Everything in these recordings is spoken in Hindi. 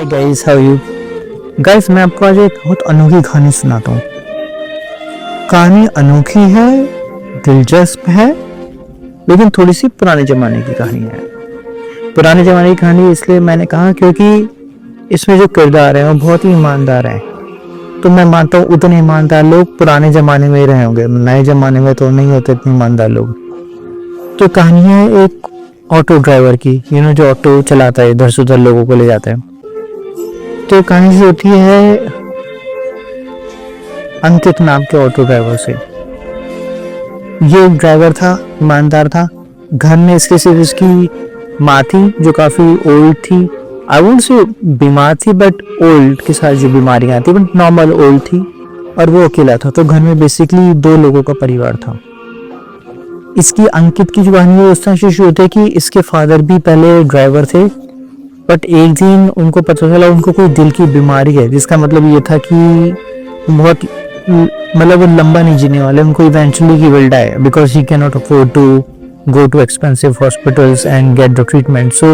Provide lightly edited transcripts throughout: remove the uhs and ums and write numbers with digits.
Hi guys, how you guys. मैं आपको आज एक बहुत अनोखी कहानी सुनाता हूँ। कहानी अनोखी है, दिलचस्प है, लेकिन थोड़ी सी पुराने जमाने की कहानी है। पुराने जमाने की कहानी इसलिए मैंने कहा क्योंकि इसमें जो किरदार है वो बहुत ही ईमानदार है। तो मैं मानता हूँ उतने ईमानदार लोग पुराने जमाने में ही रहे होंगे, नए जमाने में तो नहीं होते इतने ईमानदार लोग। तो कहानी है एक ऑटो ड्राइवर की, जो ऑटो चलाता है, इधर से उधर लोगों को ले जाता है। तो कहानी से होती है अंकित नाम के ऑटो ड्राइवर से। ये एक ड्राइवर था, ईमानदार था। घर में इसके सिर्फ इसकी माँ थी जो काफी ओल्ड थी। आई वोंट से बीमार थी, बट ओल्ड के साथ जो बीमारियां थी, बट नॉर्मल ओल्ड थी। और वो अकेला था, तो घर में बेसिकली 2 लोगों का परिवार था। इसकी अंकित की जो कहानी है उस तरह से शुरू होती है कि इसके फादर भी पहले ड्राइवर थे, बट एक दिन उनको पता चला उनको कोई दिल की बीमारी है, जिसका मतलब ये था कि बहुत मतलब वो लंबा नहीं जीने वाले। उनको eventually he will die because he can not afford to go to expensive hospitals and get the treatment. So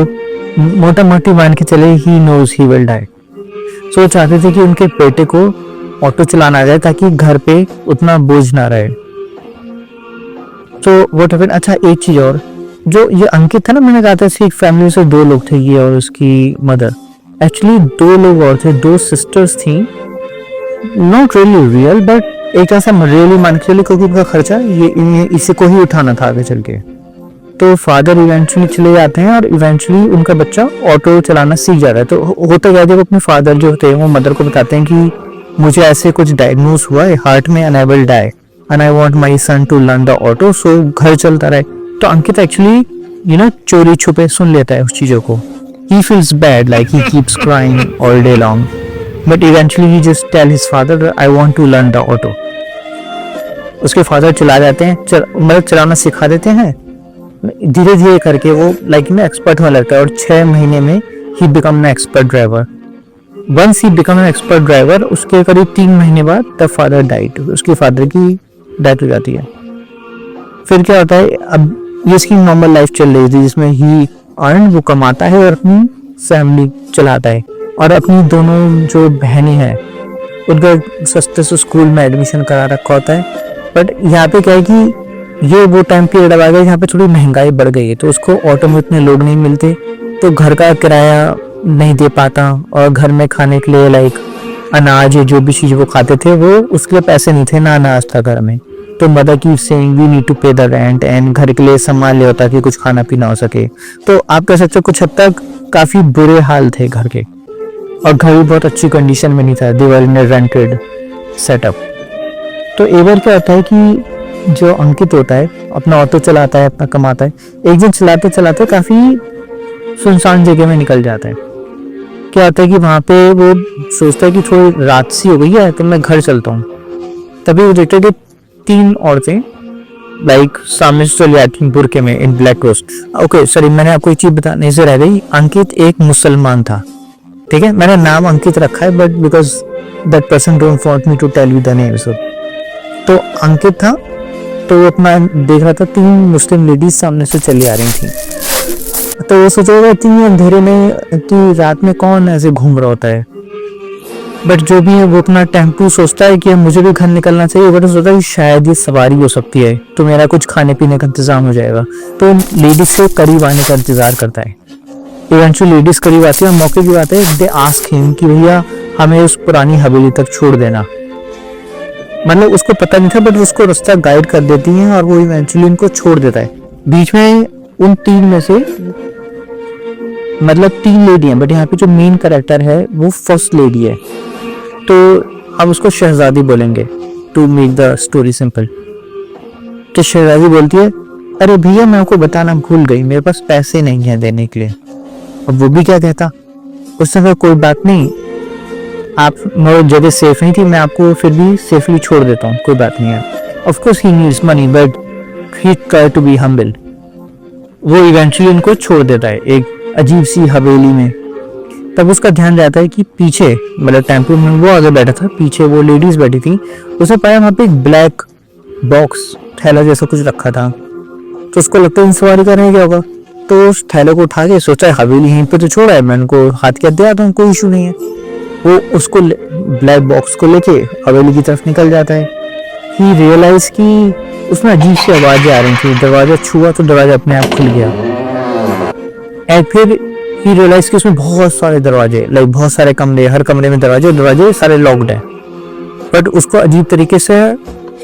मोटा मोटी मान के चले he knows he will die. So चाहते थे कि उनके बेटे को ऑटो चलाना आ जाए ताकि घर पे उतना बोझ ना रहे। तो व्हाट हैपेंड, अच्छा एक चीज और, जो ये अंकित था ना, मैंने कहा था इसकी एक फैमिली से 2 लोग थे, ये और उसकी मदर। एक्चुअली 2 लोग और थे, 2 सिस्टर्स थी। नॉट रियली रियल, बट एक तरह से रियली मान के चलिए क्योंकि उनका खर्चा ये इसी को ही उठाना था आगे चल के। तो फादर इवेंचुअली चले जाते हैं और इवेंचुअली उनका बच्चा ऑटो चलाना सीख जाता है। तो होता क्या, जब अपने फादर जो होते हैं वो मदर को बताते हैं कि मुझे ऐसे कुछ डायग्नोज हुआ है, हार्ट में अनेबल डाई, and I want my son to learn the auto, so घर चलता रहे। तो अंकित एक्चुअली चोरी छुपे सुन लेता है उस चीजों को। He feels bad, like he keeps crying all day long, but eventually he just tell his father that I want to learn the auto. उसके फादर चला जाते हैं, मतलब चलाना सिखा देते हैं। धीरे धीरे करके वो एक्सपर्ट होने लगता है और 6 महीने में ही become an expert driver. Once he become an expert driver, उसके करीब 3 महीने बाद द फादर डाइड, उसके फादर की डेथ हो जाती है। फिर क्या होता है, अब ये इसकी नॉर्मल लाइफ चल रही थी जिसमें ही अर्न, वो कमाता है और अपनी फैमिली चलाता है। और अपनी दोनों जो बहनें हैं उनका सस्ते से स्कूल में एडमिशन करा रखा होता है। बट यहाँ पे क्या है कि ये वो टाइम पीरियड आ गया यहाँ पे थोड़ी महंगाई बढ़ गई है, तो उसको ऑटो में इतने लोग नहीं मिलते, तो घर का किराया नहीं दे पाता। और घर में खाने के लिए अनाज जो भी चीज़ वो खाते थे वो उसके लिए पैसे नहीं थे, ना अनाज था घर में। तो मदर की सेइंग वी नीड टू पे द रेंट, एंड घर के लिए सामान ले होता कि कुछ खाना पीना हो सके। तो आप कह सकते हो कुछ हद तक काफी बुरे हाल थे घर के, और घर भी बहुत अच्छी कंडीशन में नहीं था। दे वर इन अ रेंटेड सेटअप। तो एक बार क्या होता है कि जो अंकित होता है अपना ऑटो चलाता है, अपना कमाता है। एक दिन चलाते चलाते काफी सुनसान जगह में निकल जाता है। क्या होता है कि वहां पे वो सोचता है कि थोड़ी रात सी हो गई है तो मैं घर चलता हूँ। तभी वो देखते हैं 3 औरतें सामने से चली आती हैं बुरके में, इन ब्लैक रोस्ट। ओके सॉरी, मैंने आपको एक चीज बताने से रह गई। अंकित एक मुसलमान था, ठीक है। मैंने नाम अंकित रखा है but because that person don't want me to tell you the name. तो अंकित था, तो वो अपना देख रहा था 3 मुस्लिम लेडीज सामने से चली आ रही थी। तो वो सोच रहा था इतनी अंधेरे में, इतनी रात में कौन ऐसे घूम रहा होता है। बट जो भी है वो अपना टेम्पू सोचता है कि मुझे भी घर निकलना चाहिए, बट सोचता है कि शायद ये सवारी हो सकती है तो मेरा कुछ खाने पीने का इंतजाम हो जाएगा। तो लेडीज के करीब आने का इंतजार करता है। इवेंचुअली लेडीज करीब आती है, मौके की बात है, दे आस्क हिम कि भैया हमें उस पुरानी हवेली तक छोड़ देना। मतलब उसको पता नहीं था, बट उसको रास्ता गाइड कर देती है और वो इवेंचुअली उनको छोड़ देता है। बीच में उन 3 में से 3 लेडी हैं, बट यहाँ पे जो मेन कैरेक्टर है वो फर्स्ट लेडी है। तो हम उसको शहजादी बोलेंगे to make the story simple. तो शहजादी बोलती है, अरे भैया मैं आपको बताना भूल गई, मेरे पास पैसे नहीं है देने के लिए। अब वो भी क्या कहता, उसने कहा कोई बात नहीं, आप जगह सेफ नहीं थी, मैं आपको फिर भी सेफली छोड़ देता हूँ, कोई बात नहीं है। Of course he needs money but he try to be humble. वो इवेंचुअली उनको छोड़ देता है एक अजीब सी हवेली में। तब उसका ध्यान जाता है कि पीछे टेम्पो में वो आगे बैठा था, पीछे वो लेडीज बैठी थी। उसे पाया वहां पे एक ब्लैक बॉक्स थैला जैसा कुछ रखा था। तो उसको लगता है इन सवारी कर रहे क्या होगा। तो उस थैले को उठा के सोचा हवेली यहीं पे तो छोड़ा है, मैं उनको हाथ क्या दिया था, कोई इशू नहीं है। वो उसको ब्लैक बॉक्स को लेके हवेली की तरफ निकल जाता है। ही रियलाइज कि उसमें अजीब सी आवाजें आ रही थी, दरवाजा छुआ तो दरवाजा अपने आप खुल गया। एंड फिर ही रियलाइज कि उसमें बहुत सारे दरवाजे, लाइक बहुत सारे कमरे, हर कमरे में दरवाजे सारे लॉक्ड है। बट उसको अजीब तरीके से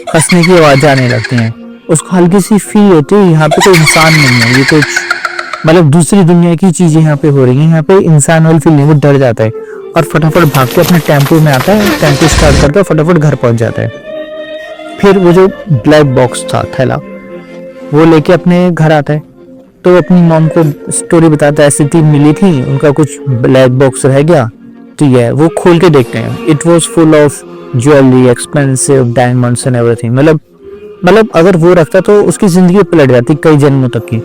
हंसने की आवाजें आने लगती हैं। उसको हल्की सी फील होती है यहाँ पे कोई इंसान नहीं है, ये कुछ मतलब दूसरी दुनिया की चीजें यहाँ पे हो रही हैं, यहाँ पे इंसान वाली फील नहीं। वो डर जाता है और फटाफट भाग के अपने टेम्पो में आता है, टेम्पो स्टार्ट करता है, फटाफट घर पहुंच जाता है। फिर वो जो ब्लैक बॉक्स था थैला, वो लेके अपने घर आता है, तो अपनी मॉम को स्टोरी बताता है, ऐसी थी मिली थी, उनका कुछ ब्लैक बॉक्स रह गया, तो ये वो खोल के देखते हैं। It was full of jewellery, expensive diamonds and everything. मतलब अगर वो रखता तो उसकी जिंदगी पलट जाती कई जन्मों तक की।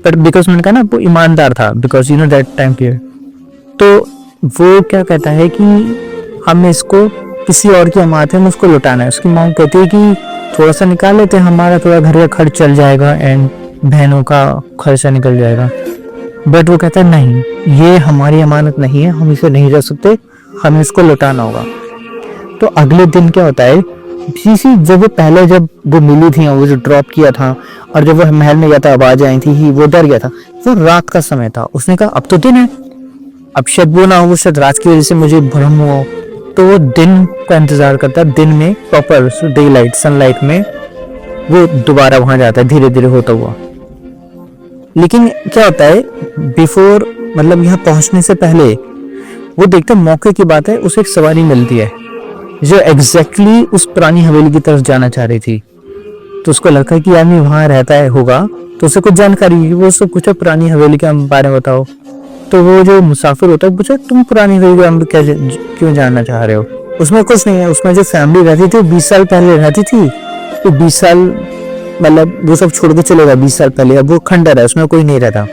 पर बिकॉज मैंने कहा ना वो ईमानदार था, because you know that time period, तो वो क्या कहता है कि हम इसको किसी और की अमानत है, उसको लुटाना है। उसकी मांग कहती है कि थोड़ा सा निकाल लेते हैं, हमारा थोड़ा घर का खर्च चल जाएगा एंड बहनों का खर्चा निकल जाएगा। बट वो कहता है नहीं, ये हमारी अमानत नहीं है, हम इसे नहीं रख सकते, हमें इसको लुटाना होगा। तो अगले दिन क्या होता है, जब वो मिली थी, वो जो ड्रॉप किया था, और जब वो महल में गया था आवाज आई थी, वो डर गया था। वो रात का समय था, उसने कहा अब तो दिन है, अब शायद वो ना हो, शायद रात की वजह से मुझे भ्रम हुआ। तो वो दिन का इंतजार करता है, दिन में प्रॉपर डे लाइट सनलाइट में वो दोबारा वहां जाता है धीरे धीरे होता हुआ। लेकिन क्या होता है, बिफोर मतलब यहाँ पहुंचने से पहले वो देखते मौके की बात है, उसे एक सवारी मिलती है जो एग्जैक्टली उस पुरानी हवेली की तरफ जाना चाह रही थी। तो उसको लगता है कि आदमी वहां रहता है होगा, तो उसे कुछ जानकारी होगी। वो उससे पूछा पुरानी हवेली के बारे में बताओ। तो वो जो मुसाफिर होता है पूछा तुम पुरानी हवेली के क्यों जानना चाह रहे हो। उसमें कुछ नहीं है, उसमें जो फैमिली रहती थी वो 20 साल पहले रहती थी, तो 20 साल मतलब वो सब छोड़ के चलेगा 20 साल पहले। अब वो खंडर है, उसमें कोई नहीं रहता।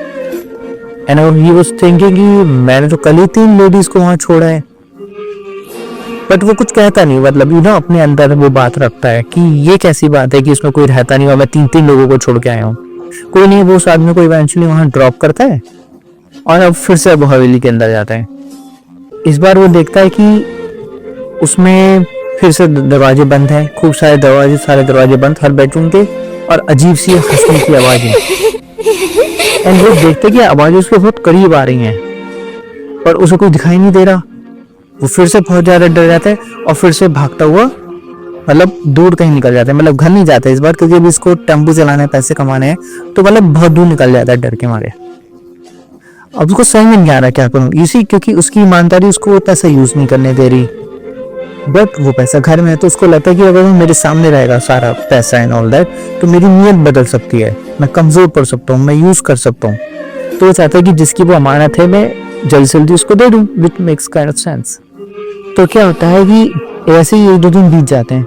एंड ही वाज थिंकिंग कि मैंने तो कल ही 3 लेडीज को वहां छोड़ा है। बट वो कुछ कहता नहीं, मतलब यू नो अपने अंदर वो बात रखता है कि ये कैसी बात है कि इसमें कोई रहता नहीं और मैं 3 लोगों को छोड़ के आया हूँ। कोई नहीं, वो उस आदमी को इवेंचुअली वहां ड्रॉप करता है और अब फिर से वो हवेली के अंदर जाता है। इस बार वो देखता है कि उसमें फिर से दरवाजे बंद हैं, खूब सारे दरवाजे बंद हर बेडरूम के, और अजीब सी हंसने की आवाजें। एंड वो देखते कि आवाजें उसके बहुत करीब आ रही हैं पर उसे कोई दिखाई नहीं दे रहा। वो फिर से बहुत ज्यादा डर जाता है और फिर से भागता हुआ मतलब दूर कहीं निकल जाता है। मतलब घर नहीं जाता इस बार, क्योंकि अभी इसको टेम्पो चलाने हैं, पैसे कमाने हैं, तो मतलब बहुत दूर निकल जाता है डर के मारे। अब उसको समझ में नहीं आ रहा क्या करूं, इसी क्योंकि उसकी ईमानदारी उसको वो पैसा यूज नहीं करने दे रही। बट वो पैसा घर में है, तो उसको लगता है कि अगर वो मेरे सामने रहेगा सारा पैसा एंड ऑल दैट, तो मेरी नीयत बदल सकती है, मैं कमजोर पड़ सकता हूँ, मैं यूज कर सकता हूँ। तो वो चाहता है कि जिसकी वो अमानत है मैं जल्दी से जल्दी उसको दे दूं, which makes kind of sense. तो क्या होता है कि ऐसे ही 1-2 दिन बीत जाते हैं।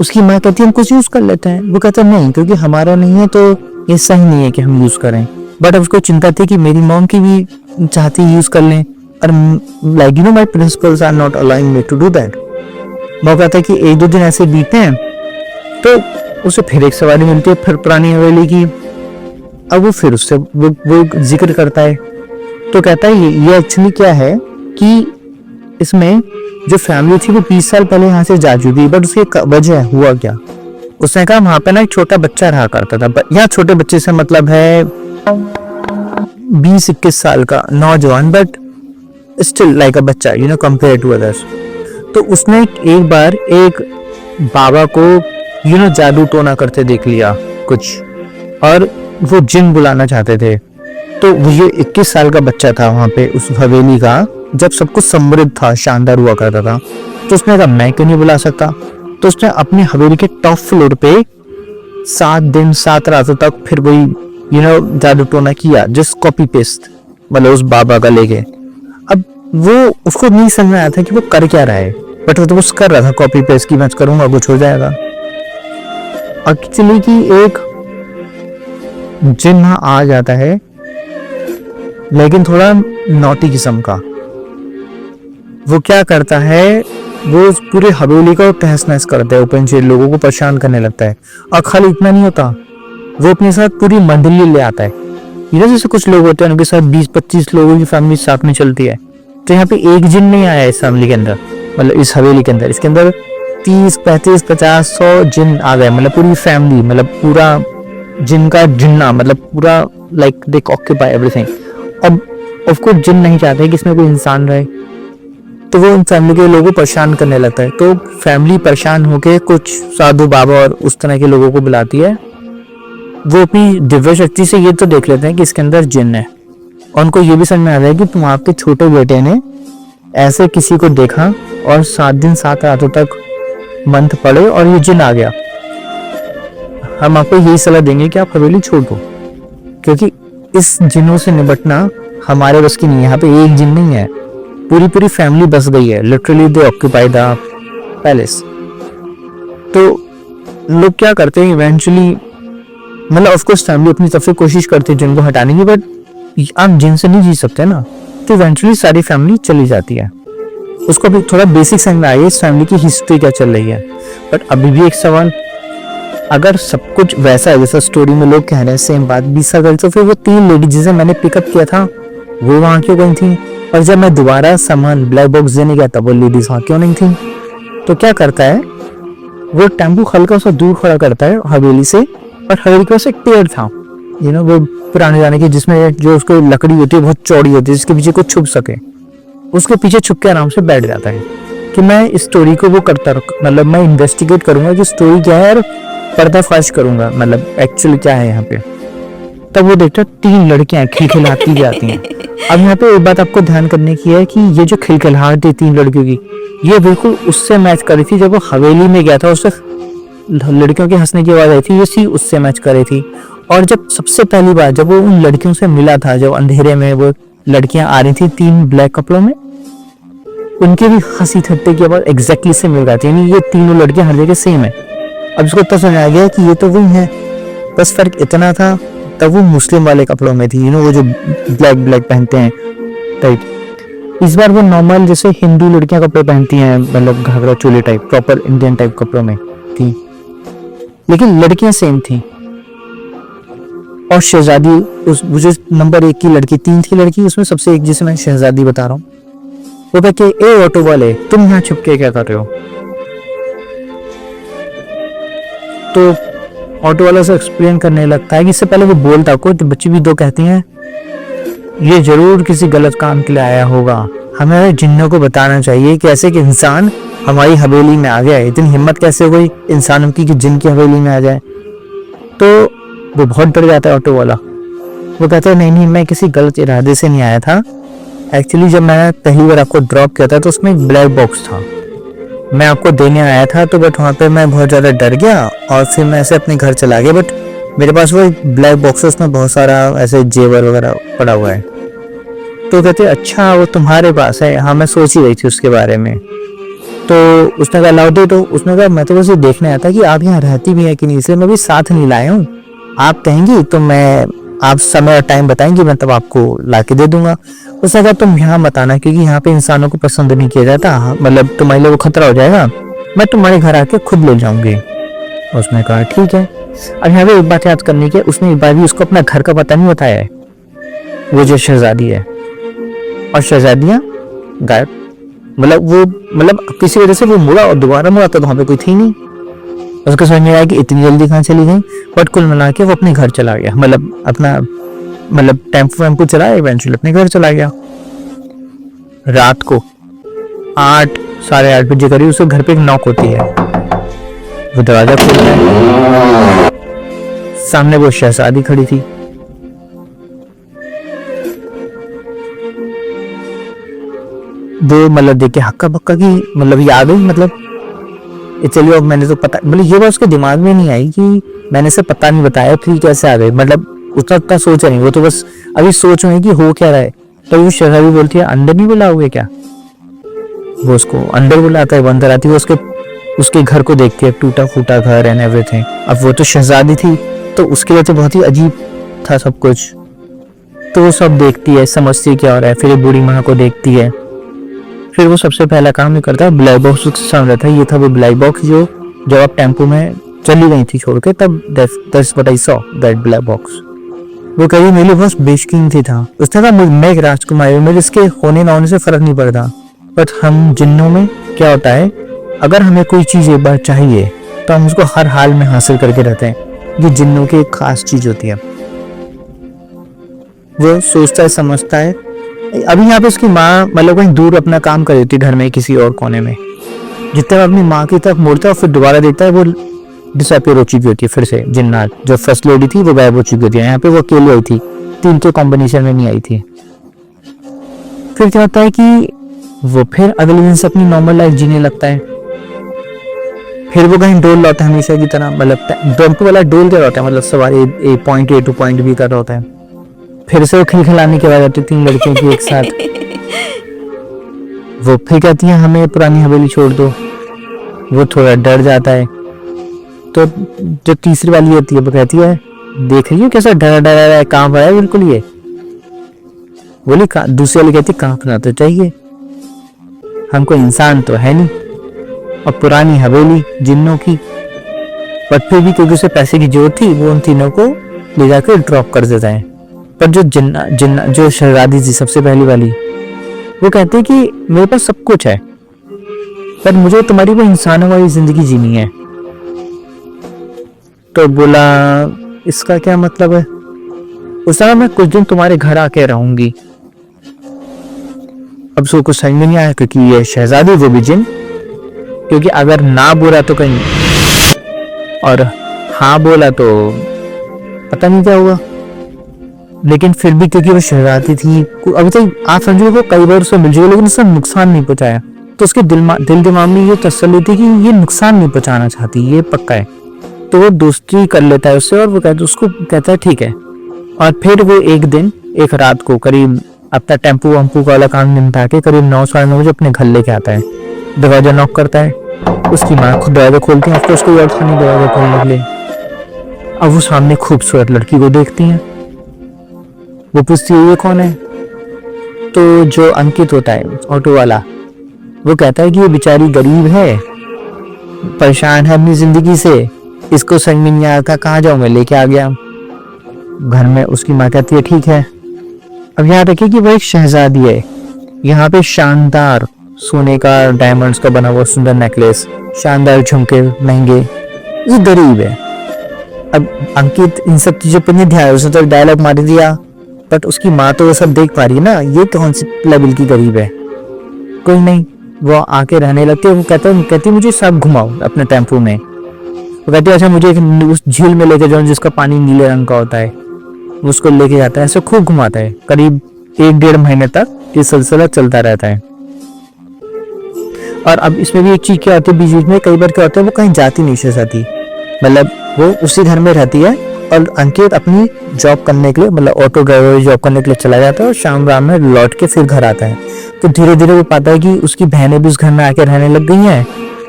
उसकी माँ कहती है हम कुछ यूज कर लेते हैं, वो कहता है नहीं, क्योंकि हमारा नहीं है तो ये सही नहीं है कि हम यूज करें। बट अब उसको चिंता थी कि मेरी मॉम की भी चाहती यूज कर लें, और like you know my principles are not allowing me to do that. वो कहता है कि 1-2 दिन ऐसे बीते हैं, तो उसे फिर एक सवारी मिलती है, फिर पुरानी हवेली की। अब वो फिर उससे वो जिक्र करता है, तो कहता है ये एक्चुअली क्या है कि इसमें जो फैमिली थी वो 20 साल पहले यहाँ से जा चुकी, बट उसकी वजह हुआ क्या। उसने कहा वहां पे ना एक छोटा बच्चा रहा करता था। यहाँ छोटे बच्चे से मतलब है 20-21 साल का नौजवान, बट स्टिल लाइक अ बच्चा, you know, compare to others. तो उसने एक बार एक बाबा को यू नो जादू टोना करते देख लिया कुछ, और वो जिन बुलाना चाहते थे। तो वो ये 21 साल का बच्चा था वहां पे उस हवेली का, जब सब कुछ समृद्ध था, शानदार हुआ करता था। तो उसने कहा मैं क्यों नहीं बुला सकता। तो उसने अपनी हवेली के टॉप फ्लोर पे 7 दिन 7 रातों तक फिर वही यू नो जादू टोना किया, जस्ट कॉपी पेस्ट, मतलब उस बाबा का लेके। अब वो उसको नहीं समझ में आया था कि वो कर क्या रहा है, बट वो तो बस कर रहा था कॉपी पेस्ट की, मैं करूंगा कुछ हो जाएगा। एक्चुअली कि एक जिन आ जाता है, लेकिन थोड़ा नॉटी किस्म का। वो क्या करता है, वो पूरे हवेली को तहस नहस करता है, ओपन चेयर लोगों को परेशान करने लगता है। और खाली इतना नहीं होता, वो अपने साथ पूरी मंडली ले आता है। ये जैसे कुछ लोग होते हैं उनके साथ 20-25 लोगों की फैमिली साथ में चलती है, तो यहाँ पे एक जिन नहीं आया इस फैमिली के अंदर, मतलब इस हवेली के अंदर। इसके अंदर 30-35-50-100 जिन आ गए, मतलब पूरी फैमिली, मतलब पूरा जिन का जिन्ना, मतलब पूरा लाइक दे ऑक्यूपाई एवरीथिंग। अब ऑफ कोर्स जिन नहीं चाहते कि इसमें कोई इंसान रहे, तो वो उन फैमिली के लोगों को परेशान करने लगता है। तो फैमिली परेशान होकर कुछ साधु बाबा और उस तरह के लोगों को बुलाती है। वो अपनी दिव्य शक्ति से ये तो देख लेते हैं कि इसके अंदर जिन है, और उनको ये भी समझ में आ रहा है कि तुम आपके छोटे बेटे ने ऐसे किसी को देखा और 7 दिन 7 रातों तक मंत्र पढ़े और ये जिन आ गया। हम आपको यही सलाह देंगे कि आप हवेली छोड़ दो, क्योंकि इस जिनों से निपटना हमारे बस की नहीं है। यहाँ पे एक जिन नहीं है, पूरी फैमिली बस गई है। Literally they occupy the palace. तो लोग क्या करते हैं इवेंचुअली, मतलब ऑफ कोर्स फैमिली अपनी तरफ से कोशिश करती है जिनको हटाने की, बट आप जिन से नहीं जी सकते ना, तो इवेंचुअली सारी फैमिली चली जाती है। उसको अभी थोड़ा बेसिक समझ में आइए इस फैमिली की हिस्ट्री क्या चल रही है। बट अभी भी एक सवाल, अगर सब कुछ वैसा है जैसा स्टोरी में लोग कह रहे हैं, सेम बात 20 साल पहले, तो फिर वो 3 लेडी जिसे मैंने पिकअप किया था वो वहां क्यों गई थी? और जब मैं दोबारा सामान ब्लैक बॉक्स देने गया था वो लेडीज वहां क्यों नहीं थी? तो क्या करता है वो, टेम्पो हल्का सा दूर खड़ा करता है हवेली से, और हवेली के पास एक पेड़ था, वो पुराने जाने की, जिसमें जो उसको लकड़ी होती है बहुत चौड़ी होती है, जिसके पीछे कुछ छुप सके। उसके पीछे छुप के आराम से बैठ जाता है कि मैं इस स्टोरी को वो करता, मतलब मैं इन्वेस्टिगेट करूंगा कि स्टोरी क्या है और पर्दाफाश करूंगा, मतलब एक्चुअली क्या है यहाँ पे। तब वो देखता 3 लड़कियां खिलखिलाती जाती हैं। अब यहाँ पे एक बात आपको ध्यान करने की है कि ये जो खिलखिलाहट थी 3 लड़कियों की, ये बिल्कुल उससे मैच कर रही थी जब वो हवेली में गया था, उससे लड़कियों के हंसने की आवाज आई थी, ये उससे मैच कर रही थी। और जब सबसे पहली बार जब वो उन लड़कियों से मिला था, जब अंधेरे में वो लड़कियां आ रही थी 3 ब्लैक कपड़ों में, उनके भी हंसी ठट्टे की आवाज एग्जैक्टली से मिल रही थी, यानी ये तीनों लड़कियां हर जगह सेम है। अब उसको तब समझ आ गया कि ये तो वही है, बस फर्क इतना था तब वो मुस्लिम वाले कपड़ों में थी, वो जो ब्लैक पहनते हैं टाइप। इस बार वो नॉर्मल जैसे हिंदू लड़कियां कपड़े पहनती हैं, मतलब ghagra choli type, proper Indian type कपड़ों में थी, लेकिन लड़कियां सेम थी। और शहजादी वो जो नंबर 1 की लड़की, 3 की लड़की, उसमें सबसे एक जिसे मैं शहजादी बता रहा हूँ, वो कहते ए ऑटो वाले तुम यहाँ छुप के क्या कर रहे हो? तो ऑटो वाला से एक्सप्लेन करने लगता है कि इससे पहले वो बोलता को, तो बच्ची भी 2 कहती हैं ये जरूर किसी गलत काम के लिए आया होगा, हमें जिन्नों को बताना चाहिए कि ऐसे कि इंसान हमारी हवेली में आ गया है। इतनी हिम्मत कैसे हो गई इंसानों की कि जिन की हवेली में आ जाए? तो वो बहुत डर जाता है ऑटो वाला। वो कहता है नहीं मैं किसी गलत इरादे से नहीं आया था, एक्चुअली जब मैंने पहली बार आपको ड्रॉप किया था तो उसमें एक ब्लैक बॉक्स था, मैं आपको देने आया था, तो बट वहाँ पे मैं बहुत ज़्यादा डर गया और फिर मैं ऐसे अपने घर चला गया। बट मेरे पास वो ब्लैक बॉक्स है, उसमें बहुत सारा ऐसे जेवर वगैरह पड़ा हुआ है। तो कहते अच्छा वो तुम्हारे पास है? हाँ मैं सोच ही रही थी उसके बारे में। तो उसने कहा लाओ दे, तो उसने कहा मैं तो बस ये देखने आया था कि आप यहाँ रहती भी है कि नहीं, इसलिए मैं भी साथ नहीं लाया हूँ, आप कहेंगी तो मैं, आप समय और टाइम बताएंगी मैं तब आपको ला के दे दूंगा। उसने कहा तुम यहाँ बताना क्योंकि यहाँ पे इंसानों को पसंद नहीं किया जाता, मतलब तुम्हारे लिए वो खतरा हो जाएगा, मैं तुम्हारे घर आके खुद ले जाऊंगी। उसने कहा ठीक है। अब यहाँ पे एक बात याद करनी की, उसने एक बार भी उसको अपना घर का पता नहीं बताया है, वो जो शहजादी है, और शहजादियाँ गायब, मतलब किसी वजह से वो मुड़ा और दोबारा मुड़ा तो वहां पे कोई थी नहीं। उसको समझ में आया कि इतनी जल्दी कहाँ चली गई, बट कुल मिला के वो अपने घर चला गया, मतलब टेम्पो चलाया, इवेंचुअली अपने घर चला गया। रात को 8 साढ़े 8 बजे करीब उसके घर पे एक नॉक होती है, वो दरवाजा खोलता है, सामने वो शहजादी खड़ी थी। वो मतलब देख के हक्का बक्का की, मतलब ये आ गई, मतलब चलिए अब मैंने तो पता, मतलब ये बात उसके दिमाग में नहीं आई कि मैंने से पता नहीं बताया फिर कैसे आ गए, मतलब उतना सोचा नहीं, वो तो बस अभी सोच रहे हैं कि हो क्या रहा है। तो वो शहजादी बोलती है अंदर नहीं बुलाओगे क्या? वो उसको अंदर बुलाता है, वो अंदर आती है, उसके घर को देखती है, टूटा फूटा घर एंड एवरीथिंग। अब वो तो शहजादी थी तो उसके लिए तो बहुत ही अजीब था सब कुछ, तो वो सब देखती है, समझती है क्या हो रहा है। फिर बूढ़ी माँ को देखती है, फिर वो सबसे पहला काम ही करता है, ब्लैक बॉक्स उसके सामने था, ये था वो ब्लैक बॉक्स जो जब आप टेम्पो में चली गई थी छोड़ के, तब that's what I saw, that black box. वो कभी मेरे लिए बहुत बेशकीमती था। उसने कहा मैं एक राजकुमारी हूँ, मुझे इसके होने ना होने से फर्क नहीं पड़ता। बट हम जिन्नों में क्या होता है, अगर हमें कोई चीज़ एक बार चाहिए तो हम उसको हर हाल में हासिल करके रहते हैं। ये जिन्नों की एक खास चीज़ होती है। वो सोचता है, समझता है। अभी यहाँ पे उसकी माँ मतलब कहीं दूर अपना काम कर रही थी, घर में किसी और कोने में। जितने अपनी माँ की तरफ मुड़ता है फिर दोबारा देखता है, वो डिसअपियर हो चुकी होती है। फिर से जिन्नात जो फर्स्ट लेडी थी वो गायब हो चुकी होती है। यहाँ पे वो अकेली आई थी, तीन के कॉम्बिनेशन में नहीं आई थी। फिर क्या होता है कि वो फिर अगले दिन से अपनी नॉर्मल लाइफ जीने लगता है। फिर वो कहीं डोल लाता है हमेशा की तरह, मतलब टेम्पो वाला डोल क्या होता है, मतलब सवारी point A to point B कर रहा होता है। फिर से वो खिलखिलाने की आवाज आती है, तीन लड़कियों की एक साथ। वो फिर कहती है हमें पुरानी हवेली छोड़ दो। वो थोड़ा डर जाता है। तो जो तीसरी वाली होती है वो कहती है देख रही हो कैसा डरा डरा रहा है, कांप रहा है बिल्कुल ये। बोली दूसरी वाली कहती कांपना तो चाहिए, हम कोई इंसान तो है नहीं, और पुरानी हवेली जिन्नों की। पर फिर भी क्योंकि उसे पैसे की जरूरत थी वो उन तीनों को ले जाकर ड्रॉप कर देता है। पर जो जिन्ना जो शहजादी थी सबसे पहली वाली, वो कहती है कि मेरे पास सब कुछ है पर मुझे तुम्हारी वो इंसानों वाली जिंदगी जीनी है। तो बोला इसका क्या मतलब है? उसने मैं कुछ दिन तुम्हारे घर आके रहूंगी। अब उसको कुछ समझ में नहीं आया क्योंकि ये शहजादी वो भी जिन, क्योंकि अगर ना बोला तो कहीं और हाँ बोला तो पता नहीं क्या हुआ। लेकिन फिर भी क्योंकि वो शहजादी थी, अभी तक आप समझो वो कई बार उससे मिल चुकी लेकिन उसने नुकसान नहीं पहुंचाया। तो उसके दिल दिमाग में ये तसल्ली थी कि ये नुकसान नहीं पहुंचाना चाहती, ये पक्का है। तो वो दोस्ती कर लेता है उससे और वो उसको कहता है ठीक है। और फिर वो एक दिन एक रात को करीब अपना टेम्पो वम्पू वाला काम निपटा के करीब 9 साढ़े 9 बजे अपने घर लेके आता है। दरवाजा नॉक करता है, उसकी माँ खुद दरवाजा खोलती है, उसको कोई और नहीं दरवाजा खोलने के लिए। अब वो सामने खूबसूरत लड़की को देखती है। वो पूछती है ये कौन है? तो जो अंकित होता है ऑटो वाला, वो कहता है कि ये बेचारी गरीब है, परेशान है अपनी जिंदगी से, इसको समझ में नहीं आता कहाँ जाऊं, मैं लेके आ गया घर में। उसकी माँ कहती है ठीक है। अब यहाँ रखिए कि वो एक शहजादी है। यहाँ पे शानदार सोने का डायमंड्स का बना हुआ सुंदर नेकलेस, शानदार झुमके महंगे, ये गरीब है। अब अंकित इन सब चीजों पर नहीं ध्यान, उसने तो डायलॉग मार दिया, बट उसकी माँ तो वो सब देख पा रही है ना, ये कौन सी लेवल की गरीब है। कोई नहीं, वो आके रहने लगती है। वो कहती मुझे सब घुमाओ अपने टेम्पो में। वो कहती है अच्छा मुझे उस झील में लेके जाओ जिसका पानी नीले रंग का होता है। उसको लेके जाता है, ऐसे खूब घुमाता है। करीब 1-1.5 महीने तक ये सिलसिला चलता रहता है। और अब इसमें भी एक चीज क्या होती है, बीच बीच में कई बार क्या होता है वो कहीं जाती नहीं शहजादी, मतलब वो उसी घर में रहती है। और अंकित अपनी जॉब करने के लिए, मतलब ऑटो ड्राइवर जॉब करने के लिए चला जाता है और शाम रात में लौट के फिर घर आता है। तो धीरे धीरे वो पाता है कि उसकी बहनें भी उस घर में आके रहने लग गई हैं।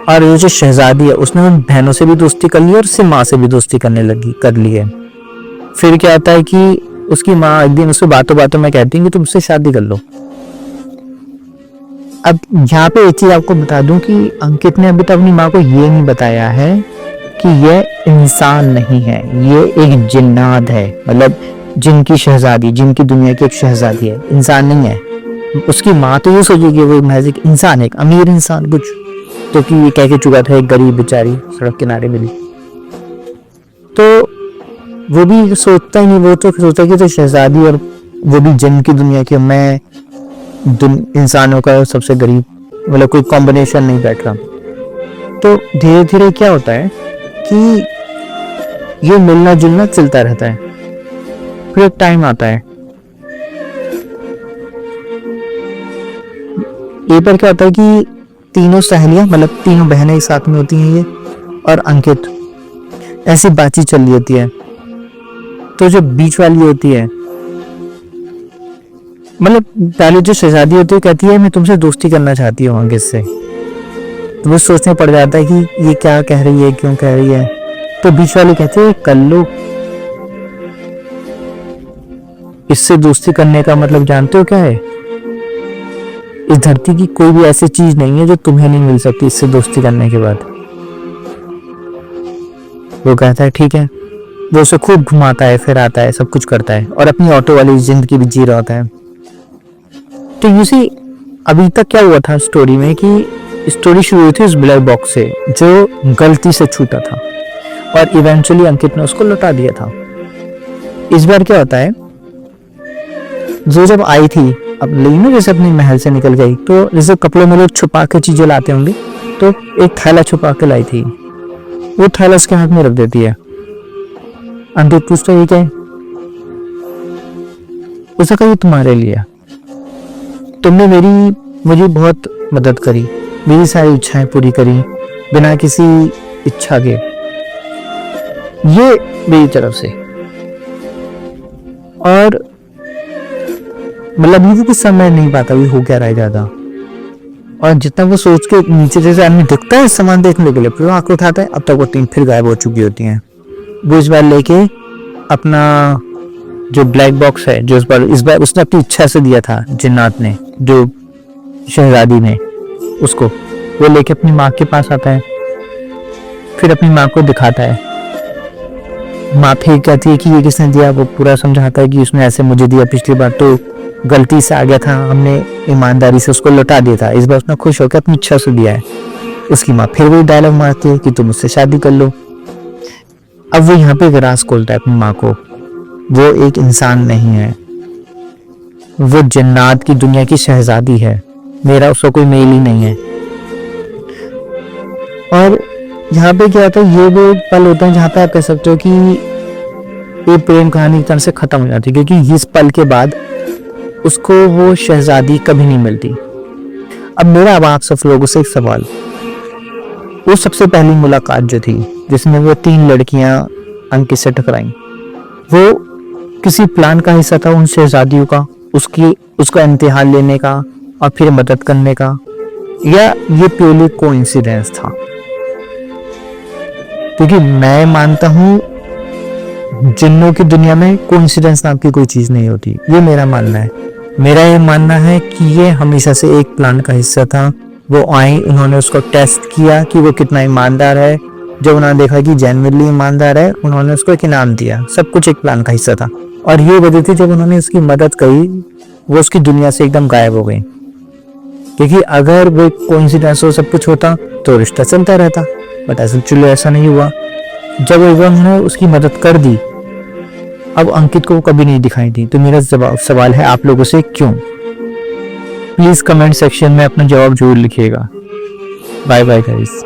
और ये जो शहजादी है उसने उन बहनों से भी दोस्ती कर ली और उससे माँ से भी दोस्ती कर ली है। फिर क्या होता है कि उसकी माँ एक दिन उससे बातों बातों में कहती है कि तुम उससे शादी कर लो। अब यहाँ पे एक चीज आपको बता दूं कि अंकित ने अभी तक अपनी माँ को ये नहीं बताया है कि ये इंसान नहीं है, ये एक जिन्नात है, मतलब जिनकी शहजादी, जिनकी दुनिया की एक शहजादी है, इंसान नहीं है। उसकी माँ तो ये सोचेगी वो महज एक इंसान है, एक अमीर इंसान कुछ, तो कि ये कह के चुका था एक गरीब बेचारी सड़क किनारे मिली। तो वो भी सोचता ही नहीं, वो तो सोचता है कि तो शहजादी और वो भी जिन की दुनिया की, मैं इंसानों का सबसे गरीब, मतलब कोई कॉम्बिनेशन नहीं बैठ रहा। तो धीरे धीरे क्या होता है कि ये मिलना जुलना चलता रहता है। फिर एक टाइम आता है, ये पर क्या होता है कि तीनों सहेलियां, मतलब तीनों बहनें साथ में होती हैं ये और अंकित, ऐसी बातचीत चल रही होती है। तो जो बीच वाली होती है, मतलब पहले जो शहजादी होती है कहती है मैं तुमसे दोस्ती करना चाहती हूँ अंकित से। तो वो सोचने पड़ जाता है कि ये क्या कह रही है, क्यों कह रही है। तो बीच वाली कहती है कर लो, इससे दोस्ती करने का मतलब जानते हो क्या है? इस धरती की कोई भी ऐसी चीज नहीं है जो तुम्हें नहीं मिल सकती इससे दोस्ती करने के बाद। वो कहता है ठीक है। वो उसे खूब घुमाता है, फिर आता है, सब कुछ करता है और अपनी ऑटो वाली जिंदगी भी जी रहा होता है। तो यू सी, अभी तक क्या हुआ था स्टोरी में कि स्टोरी शुरू हुई थी उस ब्लैक बॉक्स से जो गलती से छूटा था और इवेंचुअली अंकित ने उसको लौटा दिया था। इस बार क्या होता है, जो जब आई थी, अब लेकिन ना जैसे अपनी महल से निकल गई, तो जैसे कपड़ों में लोग छुपा के चीजें लाते होंगे, तो एक थैला छुपा के लाई थी, वो थैला उसके हाथ में रख देती है। अंकित पूछता है ये क्या है? उसे कहा ये तुम्हारे लिए, तुमने मुझे बहुत मदद करी, मेरी सारी इच्छाएं पूरी करी बिना किसी इच्छा के, ये मेरी तरफ से। और मतलब ये कुछ समझ नहीं पाता भी हो क्या रहा है ज्यादा। और जितना वो सोच के नीचे जैसे आदमी दिखता है सामान देखने के लिए, फिर आंख उठाता है, अब तक वो 3 फिर गायब हो चुकी होती हैं। वो इस बार लेके अपना जो ब्लैक बॉक्स है, जो इस बार उसने अपनी इच्छा से दिया था जिन्नात ने, जो शहजादी ने, उसको वो लेके अपनी माँ के पास आता है, फिर अपनी माँ को दिखाता है। माँ फिर कहती है कि ये किसने दिया, वो पूरा समझाता है कि उसने ऐसे मुझे दिया, पिछली बार तो गलती से आ गया था, हमने ईमानदारी से उसको लौटा दिया था, इस बार उसने खुश होकर अपनी इच्छा से दिया है। उसकी माँ फिर वही डायलॉग मारती है कि तुम मुझसे शादी कर लो। अब वो यहाँ पे एक राज खोलता है अपनी माँ को, वो एक इंसान नहीं है, वो जन्नत की दुनिया की शहजादी है, मेरा उसका कोई मेल ही नहीं है। और यहाँ पे क्या होता है, ये वो पल होता है जहाँ पे आप कह सकते हो कि ये प्रेम कहानी की तरह से खत्म हो जाती है, क्योंकि इस पल के बाद उसको वो शहजादी कभी नहीं मिलती। अब मेरा अब आप सब लोगों से एक सवाल, वो सबसे पहली मुलाकात जो थी जिसमें वो 3 लड़कियां अंकित से टकराई, वो किसी प्लान का हिस्सा था उन शहजादियों का, उसका इम्तिहान लेने का और फिर मदद करने का, या ये प्योरली कोइंसिडेंस था? क्योंकि मैं मानता हूं जिन्नों की दुनिया में कोइंसिडेंस नाम की कोई चीज नहीं होती, ये मेरा मानना है। मेरा ये मानना है कि ये हमेशा से एक प्लान का हिस्सा था। वो आई, उन्होंने उसको टेस्ट किया कि वो कितना ईमानदार है, जब उन्होंने देखा कि जेन्युइनली ईमानदार है, उन्होंने उसको एक इनाम दिया। सब कुछ एक प्लान का हिस्सा था। और ये वजह थी जब उन्होंने उसकी मदद करी, वो उसकी दुनिया से एकदम गायब हो गई। क्योंकि अगर वो कोइंसिडेंस हो, सब कुछ होता तो रिश्ता चलता रहता, बट ऐसा नहीं हुआ। जब उन्होंने उसकी मदद कर दी, अब अंकित को वो कभी नहीं दिखाई दी। तो मेरा सवाल है आप लोगों से, क्यों? प्लीज कमेंट सेक्शन में अपना जवाब जरूर लिखिएगा। Bye bye guys.